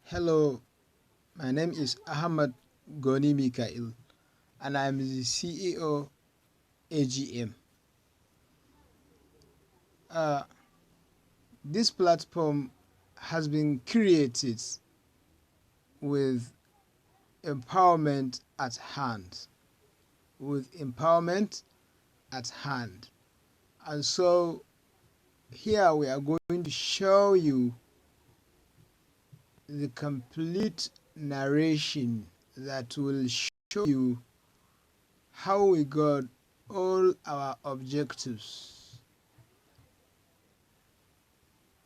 Hello, my name is Ahmad Goni Mikael, and I'm the CEO AGM. Uh, this platform has been created with empowerment at hand, with empowerment at hand. And so here we are going to show you the complete narration that will show you how we got all our objectives.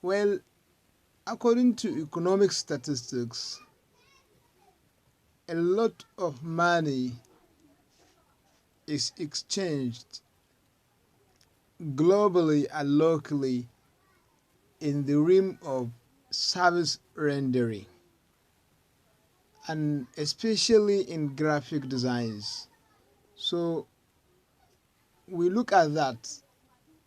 Well, according to economic statistics, a lot of money is exchanged globally and locally in the realm of service rendering, and especially in graphic designs. So we look at that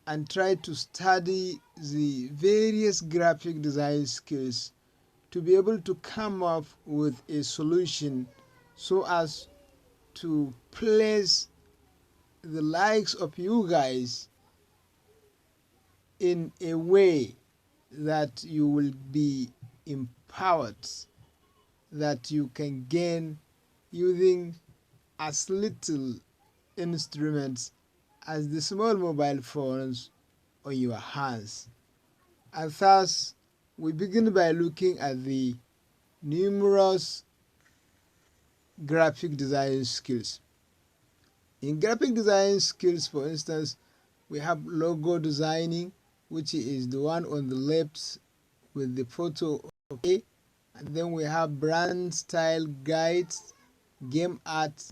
and try to study the various graphic design skills to be able to come up with a solution so as to place the likes of you guys in a way that you will be empowered, that you can gain using as little instruments as the small mobile phones on your hands. And thus, we begin by looking at the numerous graphic design skills. In graphic design skills, for instance, we have logo designing, which is the one on the left with the photo of A, and then we have brand style guides, game art,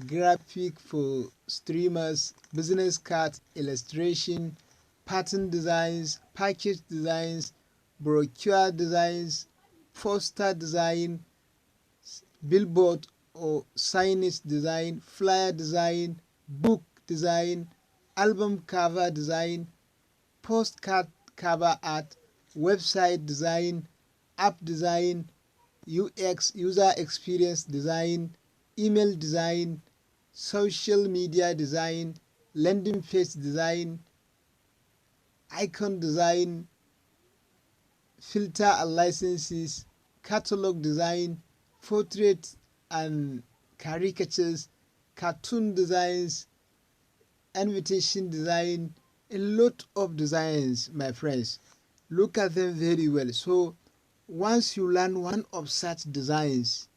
graphic for streamers, business cards, illustration, pattern designs, package designs, brochure designs, poster design, billboard or signage design, flyer design, book design, album cover design, postcard cover art, website design, app design, UX user experience design, email design, social media design, landing page design, icon design, filter and licenses, catalog design, portrait and caricatures, cartoon designs, invitation design, a lot of designs, my friends. Look at them very well. So once you learn one of such designs,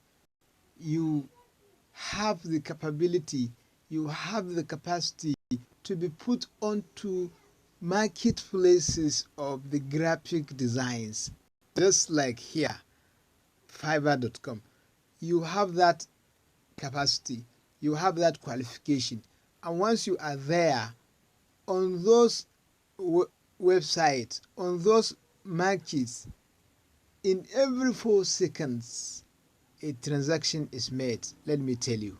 you have the capability, you have the capacity to be put onto marketplaces of the graphic designs, just like here, Fiverr.com. You have that capacity, you have that qualification, and once you are there on those websites, on those markets, in every 4 seconds a transaction is made. Let me tell you,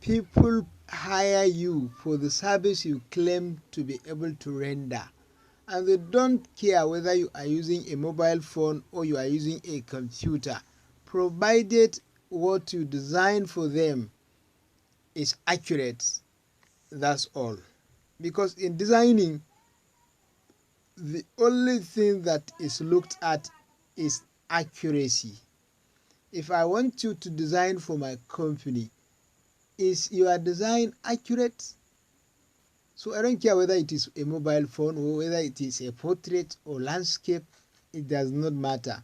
people hire you for the service you claim to be able to render, and they don't care whether you are using a mobile phone or you are using a computer, provided what you design for them is accurate. That's all. Because in designing, the only thing that is looked at is accuracy. If I want you to design for my company, is your design accurate? So I don't care whether it is a mobile phone or whether it is a portrait or landscape, it does not matter.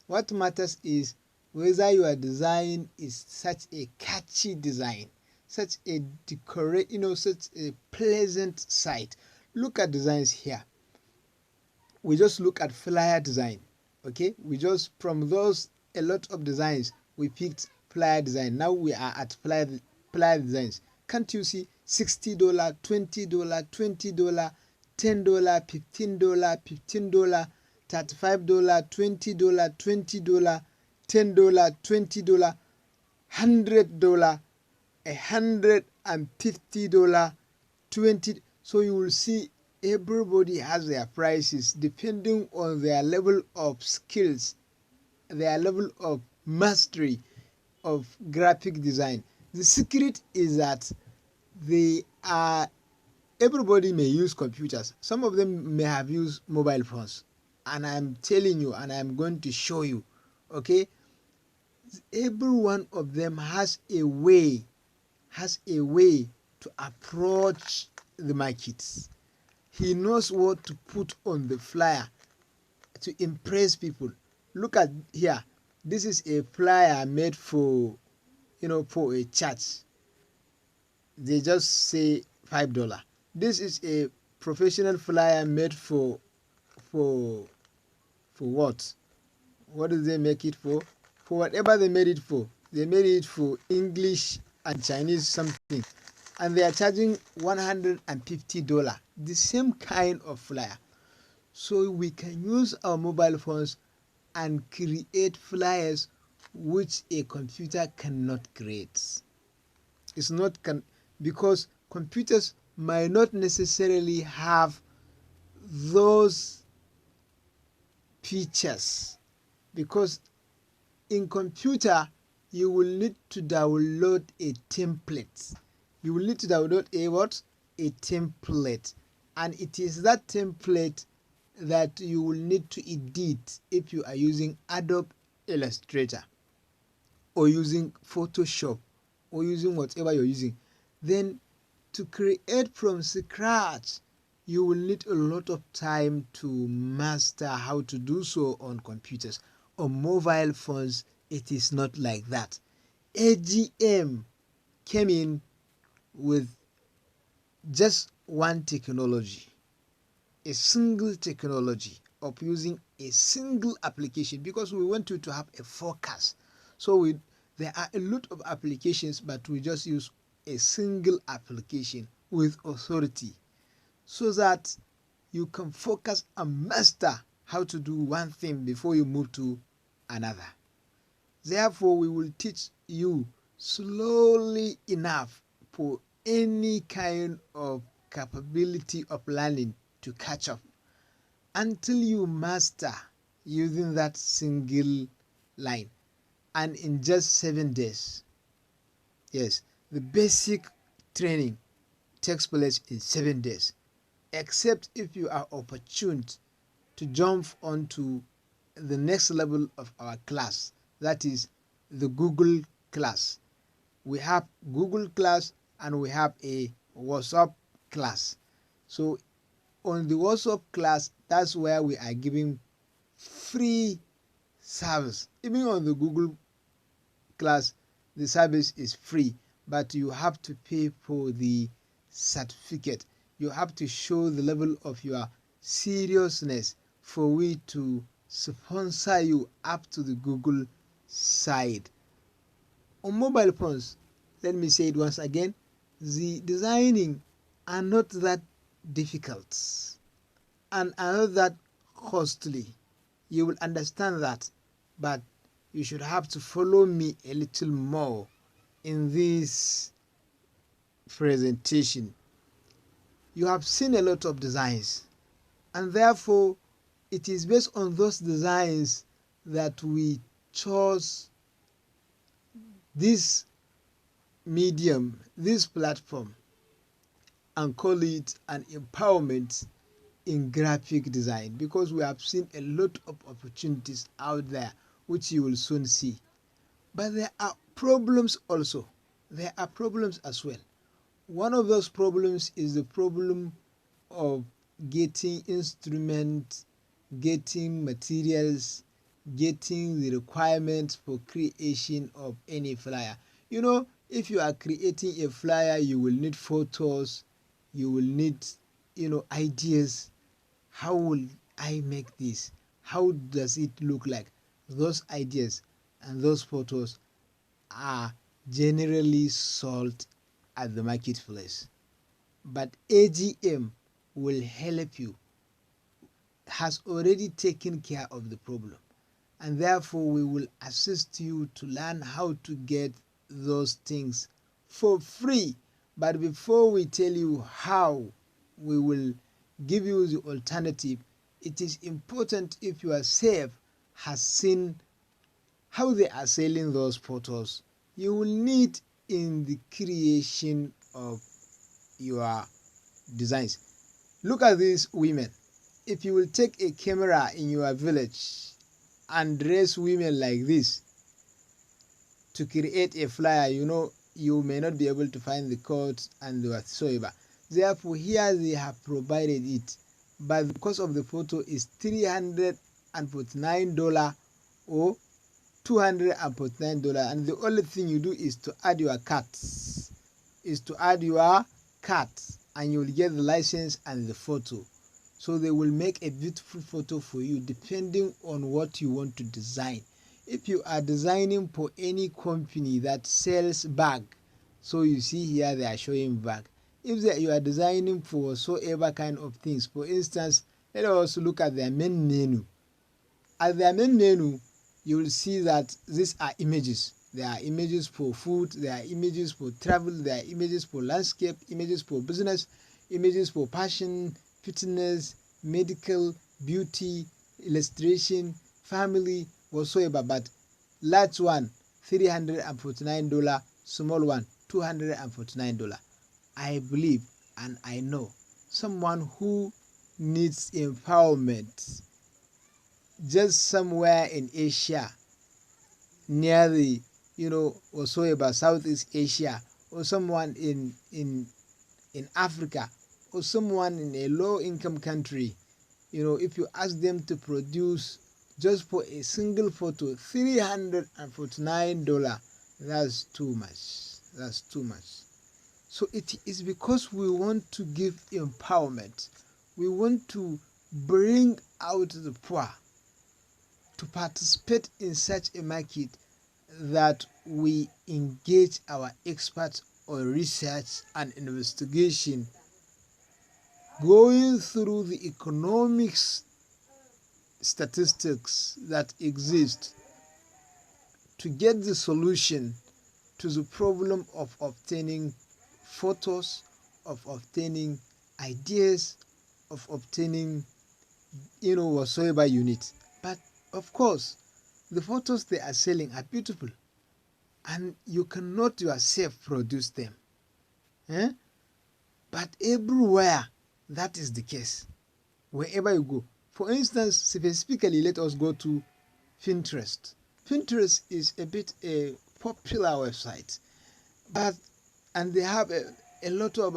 What matters is whether your design is such a catchy design, such a such a pleasant sight. Look at designs here. We just look at flyer design. Okay, we just from those a lot of designs we picked flyer design. Now we are at flyer designs. Can't you see $60, $20, $20, $10, $15, $15, $35, $20, $20, $10, $20, $100, $150, 20. So you will see everybody has their prices depending on their level of skills their level of mastery of graphic design. The secret is that they are everybody may use computers. Some of them may have used mobile phones. And I'm telling you, and I'm going to show you, okay? Every one of them has a way to approach the markets. He knows what to put on the flyer to impress people. Look at here. This is a flyer made for, for a church. They just say $5. This is a professional flyer made for what? What do they make it for? For whatever they made it for. They made it for English and Chinese something. And they are charging $150. The same kind of flyer. So we can use our mobile phones and create flyers which a computer cannot create. It's not because computers might not necessarily have those features, because in computer you will need to download a template. You will need to download a what? A template. And it is that template that you will need to edit if you are using Adobe Illustrator or using Photoshop or using whatever you're using. Then to create from scratch, you will need a lot of time to master how to do so on computers. On mobile phones, it is not like that. AGM came in with just one technology, a single technology of using a single application, because we want you to have a focus. So there are a lot of applications, but we just use a single application with authority so that you can focus and master how to do one thing before you move to another. Therefore, we will teach you slowly enough for any kind of capability of learning to catch up until you master using that single line. And in just 7 days, yes, the basic training takes place in 7 days, except if you are opportune to jump onto the next level of our class, that is the Google class. We have Google class and we have a WhatsApp class. So on the WhatsApp class, that's where we are giving free service. Even on the Google class, the service is free, but you have to pay for the certificate. You have to show the level of your seriousness for we to sponsor you up to the Google side. On mobile phones, let me say it once again, the designing are not that difficult and are not that costly. You will understand that, but you should have to follow me a little more in this presentation. You have seen a lot of designs, and therefore it is based on those designs that we chose this medium, this platform, and call it an empowerment in graphic design, because we have seen a lot of opportunities out there which you will soon see. But there are problems also. There are problems as well. One of those problems is the problem of getting instruments, getting materials, getting the requirements for creation of any flyer. If you are creating a flyer, you will need photos, you will need, ideas. How will I make this? How does it look like? Those ideas and those photos are generally sold at the marketplace. But AGM will help you, has already taken care of the problem. And therefore, we will assist you to learn how to get those things for free. But before we tell you how we will give you the alternative, it is important if yourself has seen how they are selling those photos, you will need in the creation of your designs. Look at these women. If you will take a camera in your village and dress women like this to create a flyer, you may not be able to find the codes and whatsoever. Therefore, here they have provided it, but the cost of the photo is $349 or $249, and the only thing you do is to add your cards, and you will get the license and the photo. So they will make a beautiful photo for you depending on what you want to design. If you are designing for any company that sells bag, so you see here they are showing bag. If you are designing for whatsoever kind of things, for instance, let us also look at their main menu. At their main menu, you will see that these are images. There are images for food, there are images for travel, there are images for landscape, images for business, images for fashion, fitness, medical, beauty, illustration, family, whatsoever. But large one, $349, small one, $249. I believe and I know someone who needs empowerment just somewhere in Asia, near the, whatsoever, Southeast Asia, or someone in Africa, or someone in a low income country, if you ask them to produce just for a single photo $349, that's too much. So it is because we want to give empowerment. We want to bring out the poor to participate in such a market, that we engage our experts on research and investigation, going through the economics statistics that exist to get the solution to the problem of obtaining photos, of obtaining ideas, of obtaining whatsoever you need. But of course, the photos they are selling are beautiful, and you cannot yourself produce them. But everywhere that is the case, wherever you go. For instance, specifically, let us go to Pinterest. Pinterest is a bit a popular website, and they have a lot of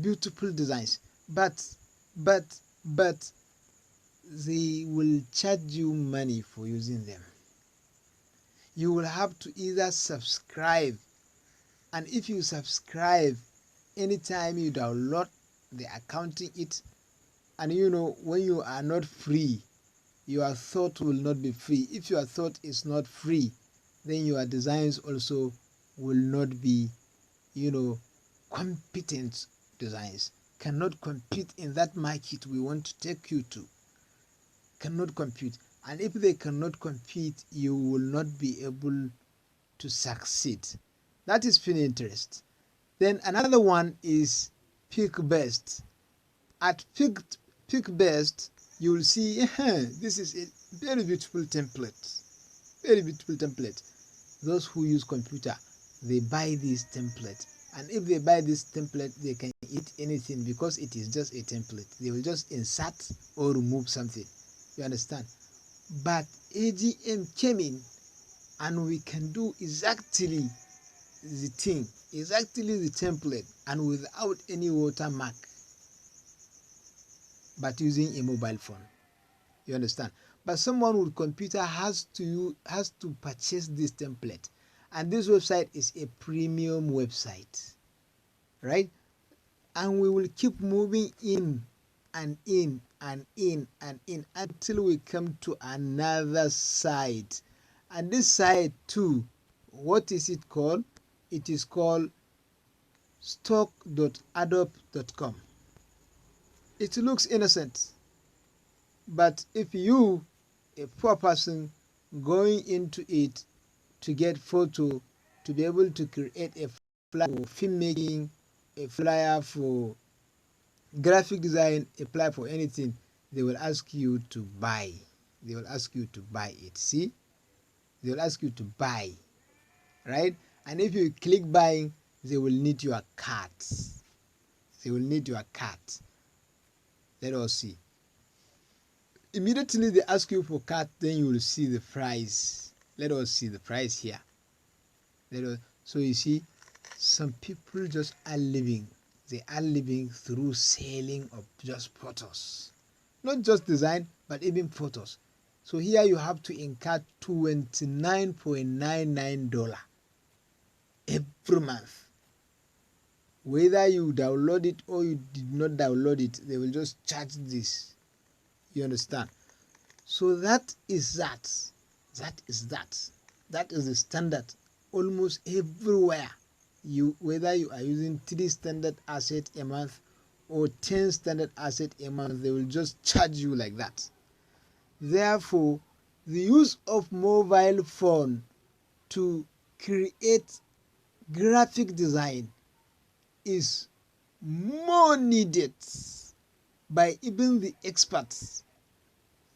beautiful designs, but they will charge you money for using them. You will have to either subscribe, and if you subscribe, anytime you download, they are counting it. And when you are not free, your thought will not be free. If your thought is not free, then your designs also will not be competent designs. Cannot compete in that market we want to take you to. Cannot compete. And if they cannot compete, you will not be able to succeed. That is Pinterest. Then another one is Pinterest. At Pinterest, you will see this is a very beautiful template. Very beautiful template. Those who use computer, they buy this template. And if they buy this template, they can eat anything because it is just a template. They will just insert or remove something. You understand? But AGM came in and we can do exactly the thing, exactly the template, and without any watermark, but using a mobile phone. You understand? But someone with computer has to purchase this template, and this website is a premium website, right? And we will keep moving in and in and in and in until we come to another site. And this site too, what is it called? It is called stock.adobe.com. It looks innocent, but if you, a poor person, going into it to get photo, to be able to create a flyer for filmmaking, a flyer for graphic design, apply for anything, they will ask you to buy. They will ask you to buy it. See? They will ask you to buy, right? And if you click buying, they will need your cards. They will need your card. Let us see. Immediately they ask you for card, then you will see the price. Let us see the price here. So you see, some people just are living. They are living through selling of just photos. Not just design, but even photos. So here you have to incur $29.99 every month. Whether you download it or you did not download it, they will just charge this. You understand? So that is that. That is the standard almost everywhere. Whether you are using 3 standard asset a month or 10 standard asset a month, they will just charge you like that. Therefore, the use of mobile phone to create graphic design is more needed by even the experts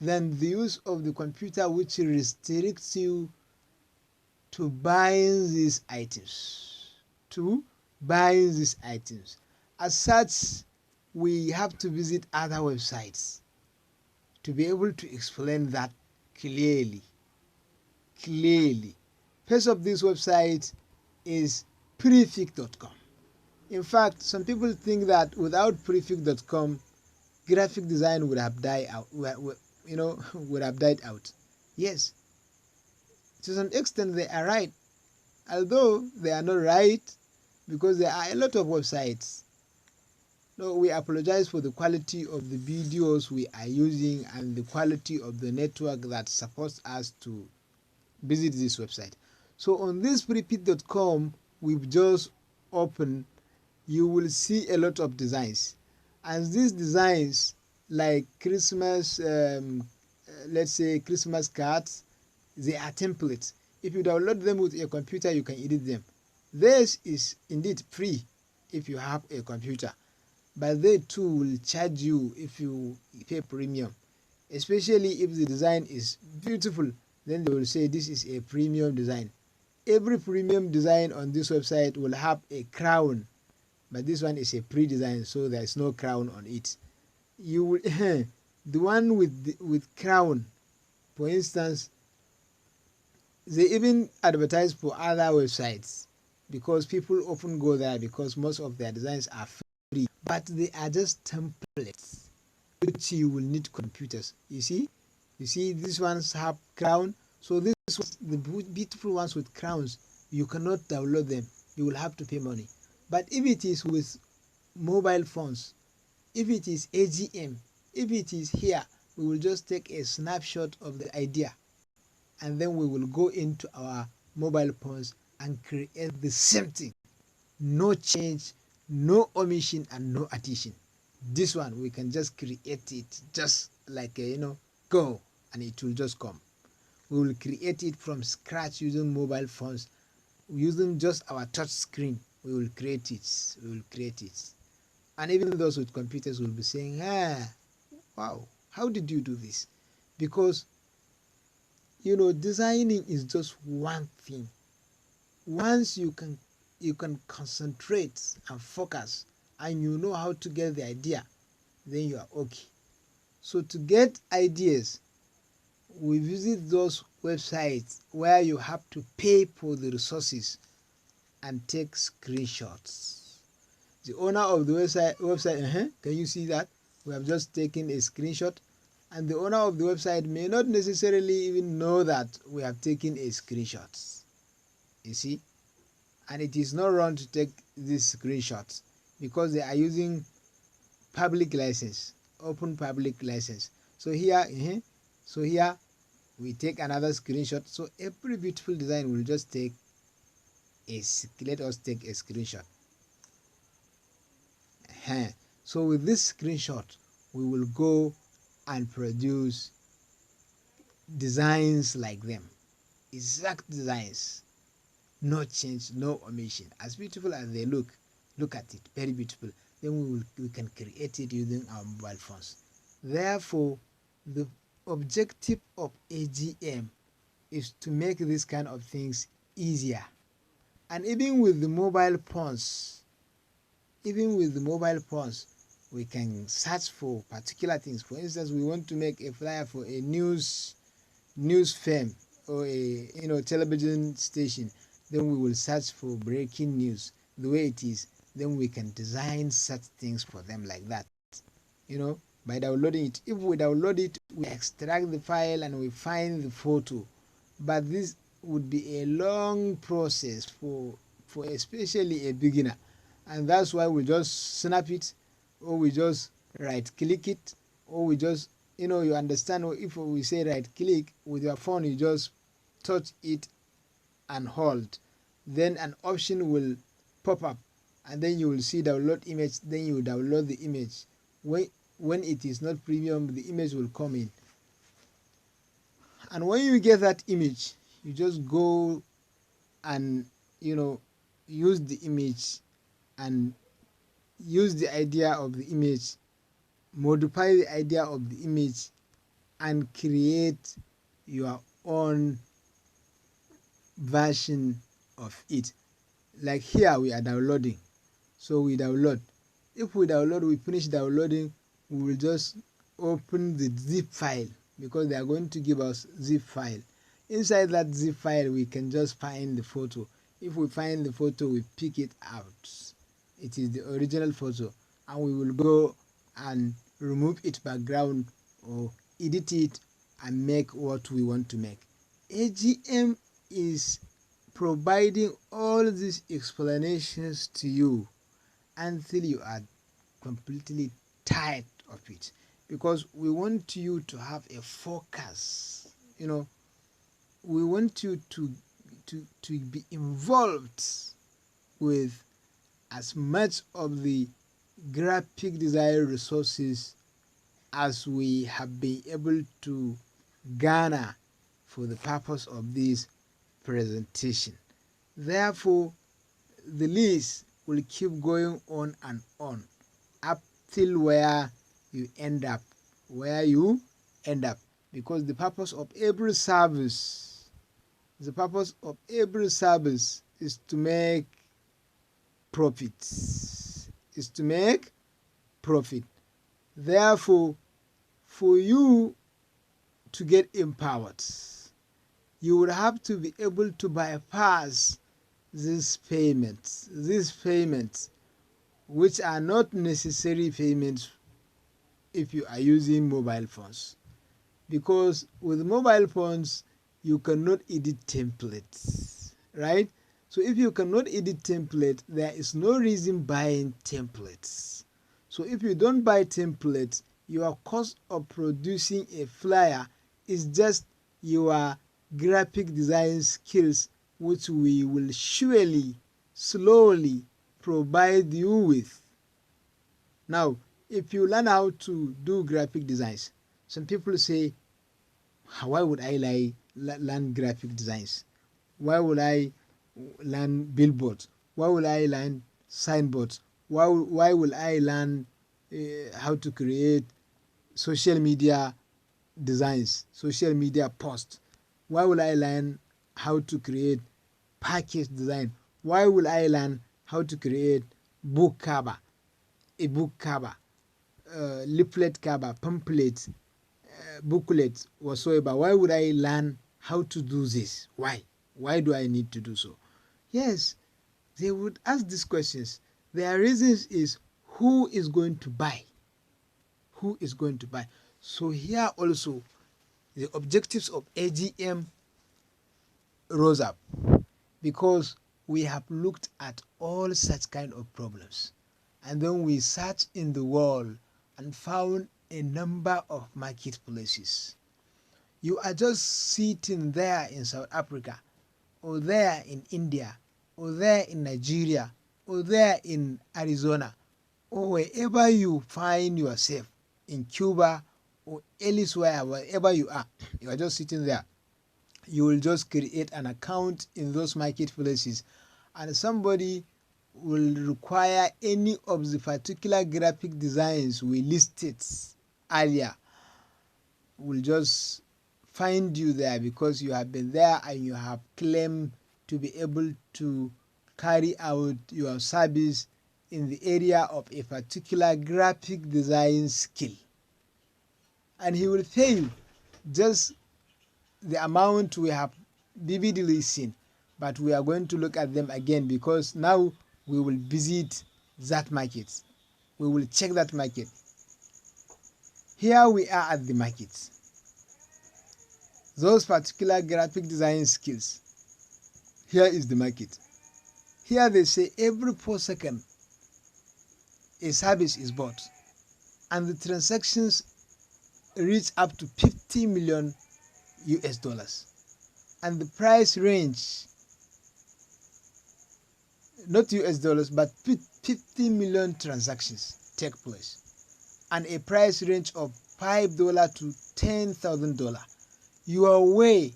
than the use of the computer, which restricts you to buying these items. As such, we have to visit other websites to be able to explain that clearly. First of this website is prefix.com. In fact, some people think that without prefix.com, graphic design would have died out. Would have died out. Yes, to some extent they are right, although they are not right, because there are a lot of websites. No, we apologize for the quality of the videos we are using and the quality of the network that supports us to visit this website. So on this prefix.com we've just opened, you will see a lot of designs, and these designs, like Christmas, let's say Christmas cards, they are templates. If you download them with a computer, you can edit them. This is indeed free if you have a computer, but they too will charge you if you pay premium, especially if the design is beautiful. Then they will say this is a premium design. Every premium design on this website will have a crown, but this one is a pre-design, so there is no crown on it. You will the one with crown, for instance, they even advertise for other websites because people often go there because most of their designs are free, but they are just templates which you will need computers. You see these ones have crown, so this ones, the beautiful ones with crowns, you cannot download them, you will have to pay money. But if it is with mobile phones, if it is AGM, if it is here, we will just take a snapshot of the idea and then we will go into our mobile phones and create the same thing. No change, no omission, and no addition. This one we can just create it just like go, and it will just come. We will create it from scratch using mobile phones, using just our touch screen. We will create it. And even those with computers will be saying, wow, how did you do this? Because designing is just one thing. Once you can concentrate and focus, and you know how to get the idea, then you are okay. So to get ideas, we visit those websites where you have to pay for the resources and take screenshots. The owner of the website, can you see that? We have just taken a screenshot, and the owner of the website may not necessarily even know that we have taken a screenshot. You see? And it is not wrong to take these screenshots because they are using public license, open public license. So here we take another screenshot. So every beautiful design will just take let us take a screenshot. So with this screenshot, we will go and produce designs like them, exact designs, no change, no omission, as beautiful as they look at it, very beautiful. Then we can create it using our mobile phones. Therefore, the objective of AGM is to make these kind of things easier. And even with the mobile phones, we can search for particular things. For instance, we want to make a flyer for a news firm or a television station. Then we will search for breaking news the way it is. Then we can design such things for them like that. By downloading it. If we download it, we extract the file and we find the photo. But this would be a long process for especially a beginner. And that's why we just snap it, or we just right click it, or we just, you understand, if we say right click with your phone, you just touch it and hold. Then an option will pop up, and then you will see download image. Then you download the image. When it is not premium, the image will come in. And when you get that image, you just go and use the image and use the idea of the image, modify the idea of the image, and create your own version of it. Like here we are downloading, so we download. If we download, we finish downloading, we will just open the zip file, because they are going to give us zip file. Inside that zip file, we can just find the photo. If we find the photo, we pick it out. It is the original photo, and we will go and remove its background or edit it and make what we want to make. AGM is providing all these explanations to you until you are completely tired of it, because we want you to have a focus. We want you to be involved with as much of the graphic design resources as we have been able to garner for the purpose of this presentation. Therefore, the list will keep going on and on up till where you end up, because the purpose of every service is to make profit. Therefore, for you to get empowered, you would have to be able to bypass these payments, which are not necessary payments if you are using mobile phones. Because with mobile phones, you cannot edit templates, right? So if you cannot edit templates, there is no reason buying templates. So if you don't buy templates, your cost of producing a flyer is just your graphic design skills, which we will surely, slowly provide you with. Now, if you learn how to do graphic designs, some people say, why would I learn graphic designs? Why would I learn billboards? Why would I learn signboards? Why will I learn how to create social media designs, social media posts? Why will I learn how to create package design? Why will I learn how to create book cover, leaflet cover, pamphlet, booklet, whatsoever? Why would I learn how to do this? Why do I need to do so? Yes, they would ask these questions. Their reasons is, who is going to buy? So here also, the objectives of AGM rose up, because we have looked at all such kind of problems, and then we searched in the world and found a number of marketplaces. You are just sitting there in South Africa, or there in India, or there in Nigeria, or there in Arizona, or wherever you find yourself, in Cuba or elsewhere, wherever you are just sitting there. You will just create an account in those marketplaces, and somebody will require any of the particular graphic designs we listed earlier, will just find you there because you have been there and you have claimed to be able to carry out your service in the area of a particular graphic design skill. And he will pay you just the amount we have vividly seen, but we are going to look at them again because now we will visit that market. We will check that market. Here we are at the market. Those particular graphic design skills. Here is the market. Here they say every 4 seconds a service is bought and the transactions reach up to 50 million US dollars. And the price range, not US dollars, but 50 million transactions take place. And a price range of $5 to $10,000. Your way,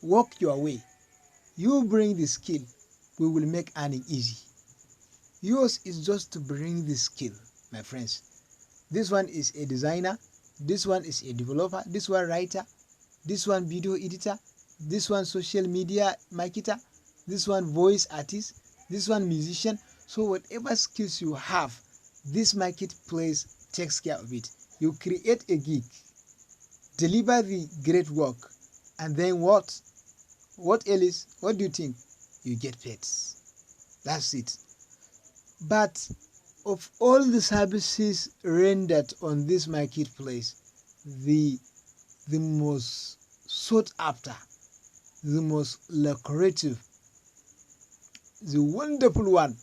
walk your way. You bring the skill, we will make earning easy. Yours is just to bring the skill, my friends. This one is a designer, this one is a developer, this one writer, this one video editor, this one social media marketer, this one voice artist, this one musician. So whatever skills you have, this marketplace takes care of it. You create a gig, deliver the great work, and then what? What else? What do you think? You get paid. That's it. But of all the services rendered on this marketplace, the most sought after, the most lucrative, the wonderful one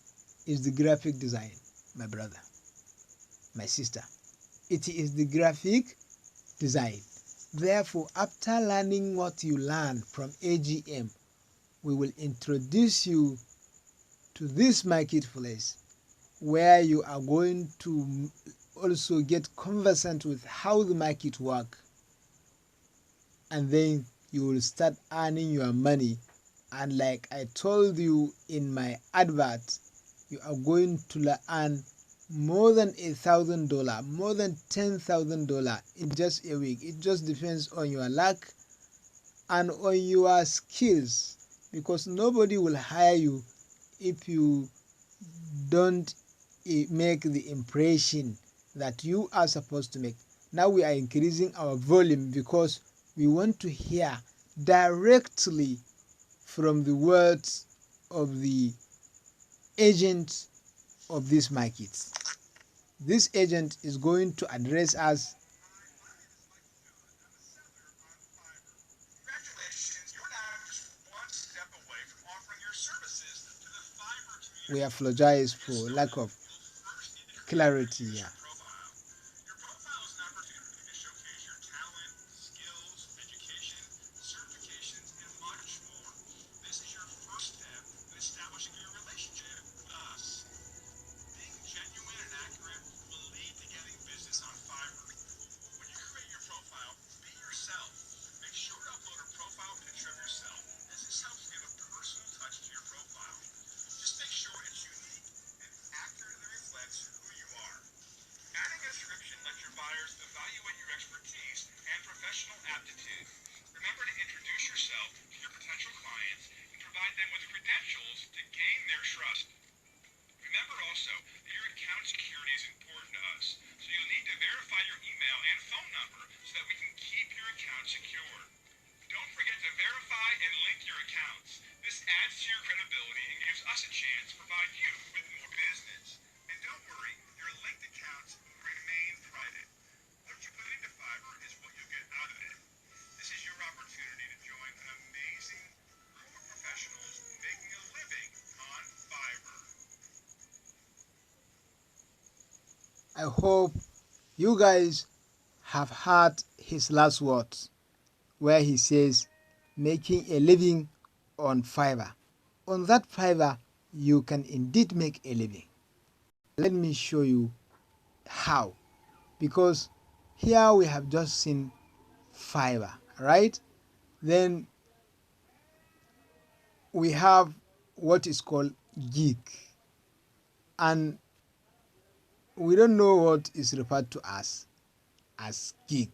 is the graphic design, my brother, my sister. It is the graphic design. Therefore, after learning what you learn from AGM, we will introduce you to this marketplace where you are going to also get conversant with how the market works, and then you will start earning your money. And like I told you in my advert, you are going to earn more than $1,000, more than $10,000 in just a week. It just depends on your luck and on your skills, because nobody will hire you if you don't make the impression that you are supposed to make. Now we are increasing our volume because we want to hear directly from the words of the agent of this market. This agent is going to address us. We apologize for lack of clarity here. Remember to introduce yourself to your potential clients and provide them with credentials to gain their trust. Remember also that your account security is important to us, so you'll need to verify your email and phone number so that we can keep your account secure. Don't forget to verify and link your accounts. This adds to your credibility and gives us a chance to provide you with more business. And don't worry, your linked accounts will remain private. What you put into Fiverr is what you'll get out of it. This is your opportunity to join an amazing group of professionals making a living on Fiverr. I hope you guys have heard his last words where he says making a living on Fiverr. On that Fiverr, you can indeed make a living. Let me show you how, because here we have just seen Fiverr, right? Then we have what is called gig, and we don't know what is referred to as gig.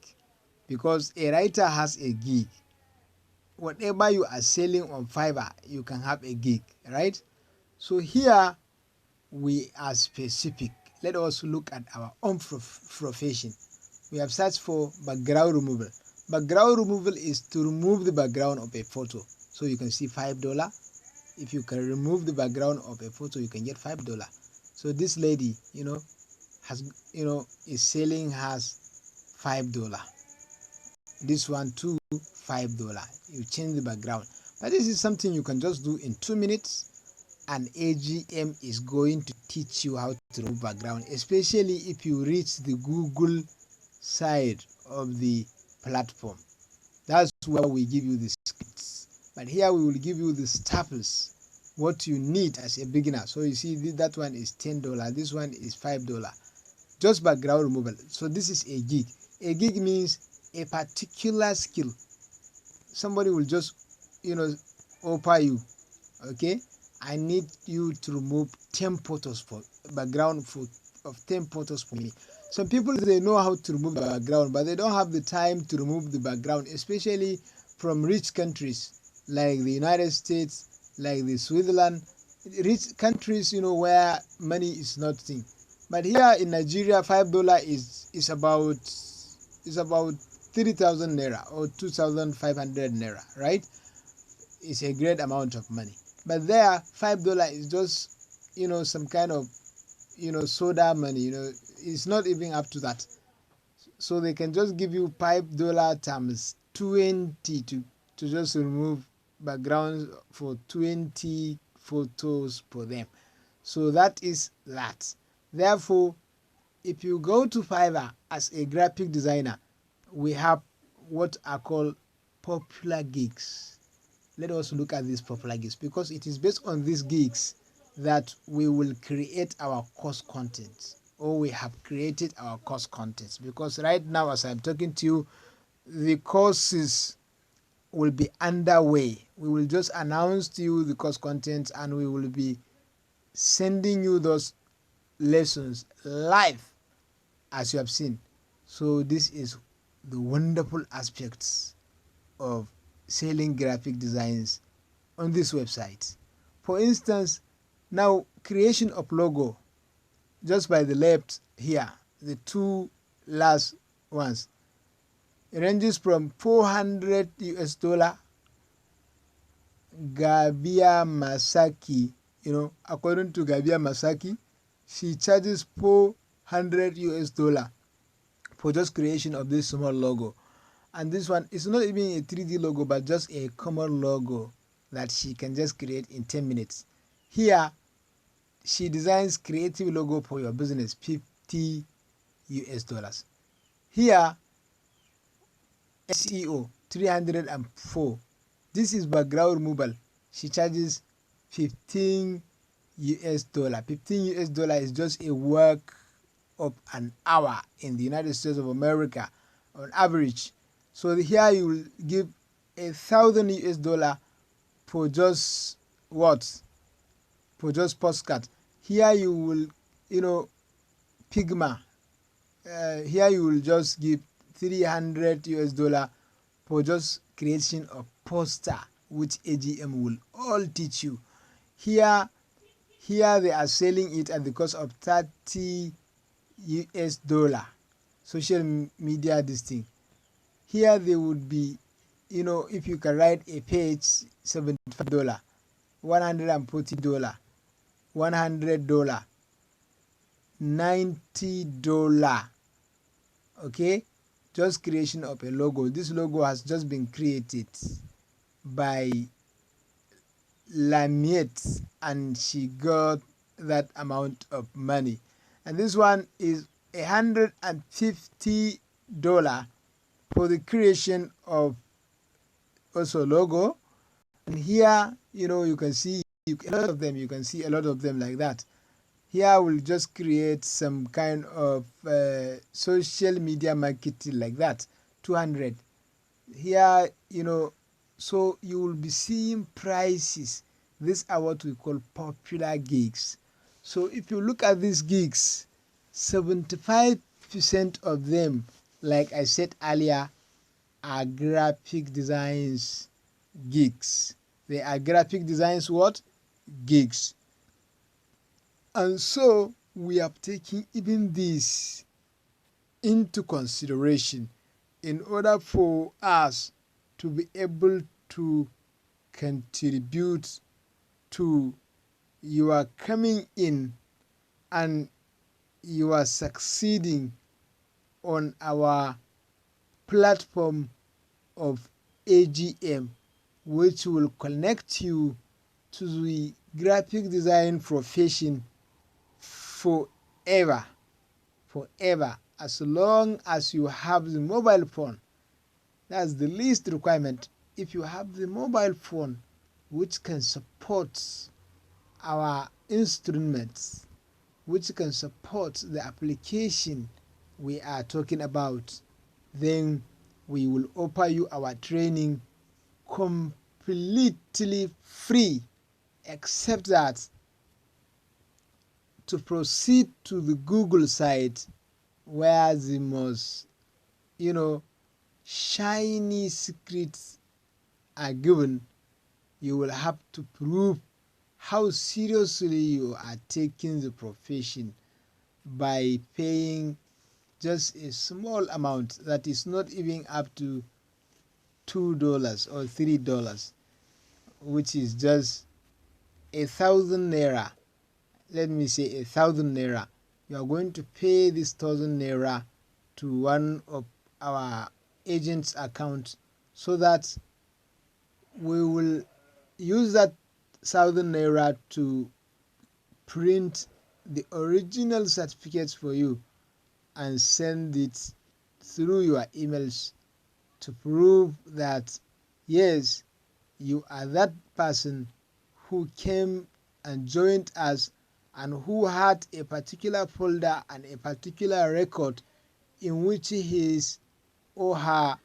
because a writer has a gig. Whatever you are selling on Fiverr, you can have a gig, right? So here we are specific. Let us look at our own profession. We have searched for background removal. Background removal is to remove the background of a photo. So you can see $5. If you can remove the background of a photo, you can get $5. So this lady, is selling has $5. This one too, $5. You change the background. But this is something you can just do in 2 minutes, and AGM is going to teach you how to remove background, especially if you reach the Google side of the platform. That's where we give you the scripts. But here we will give you the staples, what you need as a beginner. So you see that one is $10, this one is $5. Just background removal. So this is a gig. A gig means a particular skill. Somebody will just, offer you, okay, I need you to remove 10 photos for background of 10 photos for me. Some people, they know how to remove the background, but they don't have the time to remove the background, especially from rich countries like the United States, like the Switzerland, rich countries, where money is nothing. But here in Nigeria, $5 is about 3,000 naira or 2,500 naira, right? It's a great amount of money. But there, $5 is just, some kind of, soda money. It's not even up to that. So they can just give you $5 times 20 to just remove backgrounds for 20 photos for them. So that is that. Therefore, if you go to Fiverr as a graphic designer, we have what are called popular gigs. Let us look at these popular gigs, because it is based on these gigs that we will create our course content, or we have created our course contents. Because right now, as I'm talking to you, the courses will be underway. We will just announce to you the course content, and we will be sending you those lessons live, as you have seen. So this is the wonderful aspects of selling graphic designs on this website. For instance, now creation of logo, just by the left here, the two last ones, it ranges from $400. Gabia Masaki, according to Gabia Masaki, she charges $400 for just creation of this small logo. And this one is not even a 3D logo, but just a common logo that she can just create in 10 minutes. Here, she designs creative logo for your business, $50. Here, SEO, 304. This is background removal. She charges $15. $15 is just a work of an hour in the United States of America on average. So here you will give $1,000 for just what? For just postcard. Here you will, Pigma. Here you will just give $300 for just creation of poster, which AGM will all teach you. Here they are selling it at the cost of $30. Social media, this thing. Here they would be, if you can write a page, $75, $140, $100, $90. Okay, just creation of a logo. This logo has just been created by Lamiette, and she got that amount of money. And this one is $150 for the creation of also logo. And here, you can see a lot of them. You can see a lot of them like that. Here we'll just create some kind of social media marketing like that, $200. Here, so you will be seeing prices. These are what we call popular gigs. So if you look at these gigs, 75% of them, like I said earlier, are graphic designs geeks. They are graphic designs what? Geeks. And so we have taken even this into consideration in order for us to be able to contribute to your coming in and you are succeeding on our platform of AGM, which will connect you to the graphic design profession forever, as long as you have the mobile phone. That's the least requirement. If you have the mobile phone which can support our instruments, which can support the application we are talking about, then we will offer you our training completely free, except that to proceed to the Google site where the most, shiny secrets are given, you will have to prove how seriously you are taking the profession by paying just a small amount that is not even up to $2 or $3, which is just 1,000 naira. Let me say 1,000 naira. You are going to pay this 1,000 naira to one of our agent's account, so that we will use that 1,000 naira to print the original certificates for you and send it through your emails to prove that yes, you are that person who came and joined us and who had a particular folder and a particular record in which his or her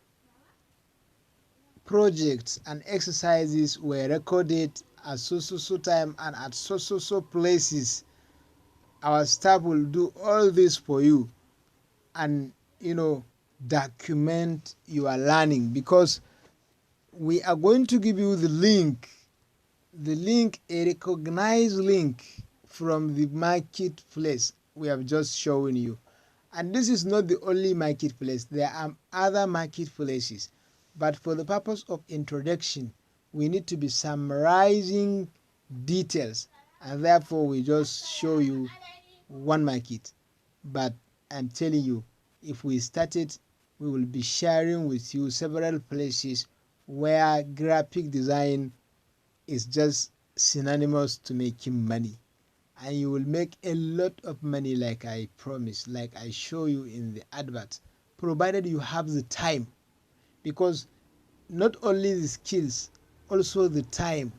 projects and exercises were recorded at so time and at so places. Our staff will do all this for you and document your learning, because we are going to give you the link, a recognized link from the marketplace we have just shown you. And this is not the only marketplace. There are other marketplaces, but for the purpose of introduction we need to be summarizing details, and therefore we just show you one market. But I'm telling you, if we started, we will be sharing with you several places where graphic design is just synonymous to making money, and you will make a lot of money, like I promise, like I show you in the advert, provided you have the time. Because not only the skills, also the time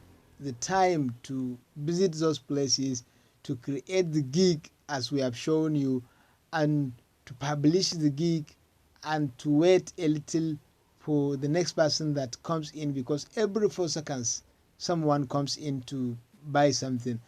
to visit those places, to create the gig as we have shown you, and to publish the gig, and to wait a little for the next person that comes in, because every 4 seconds someone comes in to buy something.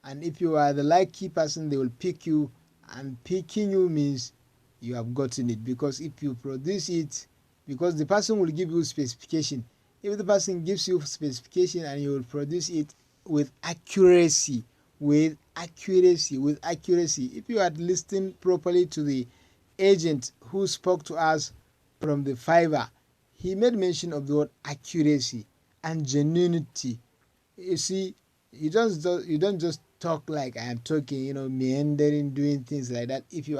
And if you are the lucky person, they will pick you, and picking you means you have gotten it. Because if you produce it, because the person will give you specification, if the person gives you specification and you will produce it with accuracy, if you had listened properly to the agent who spoke to us from the Fiverr, he made mention of the word accuracy and genuinity. You see, you don't just talk like I am talking, meandering, doing things like that. If you